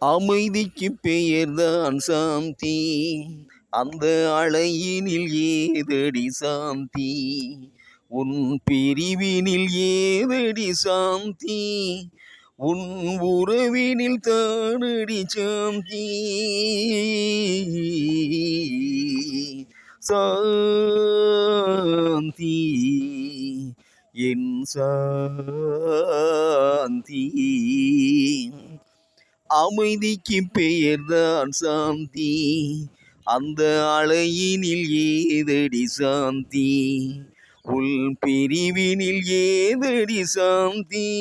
அமைதிக்கு பெயர்தான் சாந்தி, அந்த அலையினில் ஏதடி சாந்தி, உன் பிரிவினில் ஏதடி சாந்தி, உன் உறவினில் தானடி சாந்தி. சாந்தி என் சாந்தி, அமைதிக்கு பெயர்தான் சாந்தி, அந்த அலையினில் ஏதடி சாந்தி, உள் பிரிவினில் ஏதடி சாந்தி,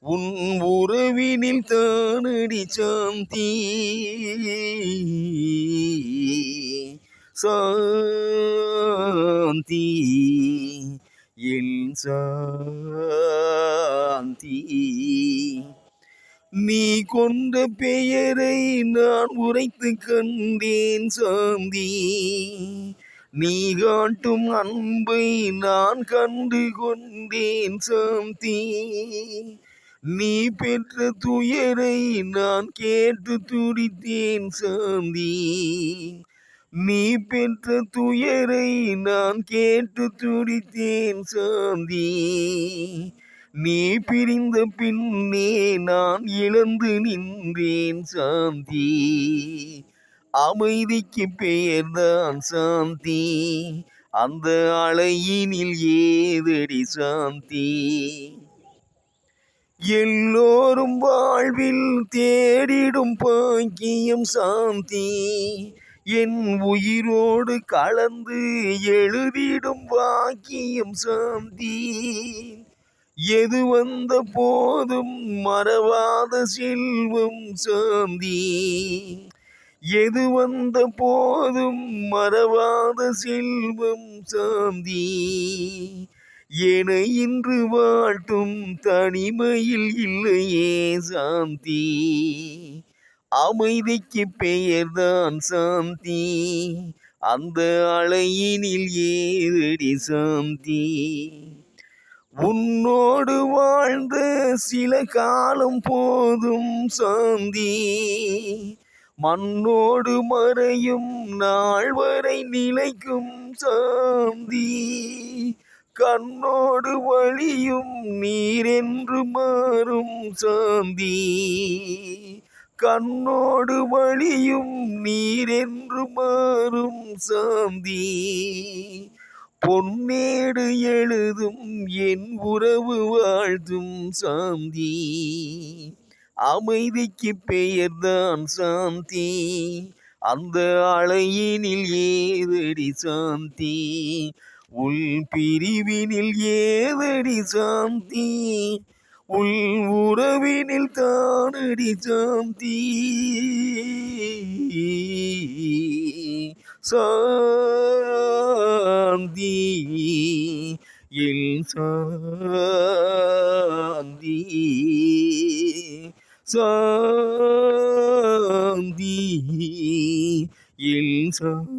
உன் உறவினில் தானடி சாந்தி. சாந்தி என் சாந்தி, நீ கொண்ட பெயரை நான் உரைத்து கண்டேன் சாந்தி, நீ காட்டும் அன்பை நான் கண்டு கொண்டேன் சாந்தி, நீ பெற்ற துயரை நான் கேட்டு துடித்தேன் சாந்தி, நீ பெற்ற துயரை நான் கேட்டு துடித்தேன் சாந்தி, நீ பிரிந்த பின்னே நான் இழந்து நின்றேன் சாந்தி, அமைதிக்கு பெயர்தான் சாந்தி, அந்த அலையினில் ஏதடி சாந்தி. எல்லோரும் வாழ்வில் தேடிடும் பாக்கியம் சாந்தி, என் உயிரோடு கலந்து எழுதிடும் பாக்கியம் சாந்தி, எது வந்த போதும் மறவாத செல்வம் சாந்தி, எது வந்த போதும் மறவாத செல்வம் சாந்தி, என இன்று வாழ்த்தும் தனிமையில் இல்லையே சாந்தி, அமைதிக்கு பெயர்தான் சாந்தி, அந்த அலையினில் ஏதடி சாந்தி, உன்னோடு வாழ்ந்த சில காலம் போதும் சாந்தி, மண்ணோடு மறையும் நாள் வரை நிலைக்கும் சாந்தி, கண்ணோடு வழியும் நீரென்று மாறும் சாந்தி, கண்ணோடு வழியும் நீரென்று மாறும் சாந்தி, பொன்னேடு எழுதும் என் உறவு வாழ்த்தும் சாந்தி, அமைதிக்கு பெயர்தான் சாந்தி, அந்த அலையினில் ஏதடி சாந்தி, உள் பிரிவினில் ஏதடி சாந்தி, உள் உறவினில் தானடி சாந்தி. சாந்தி என் சாந்தி, சாந்தி என் சாந்தி.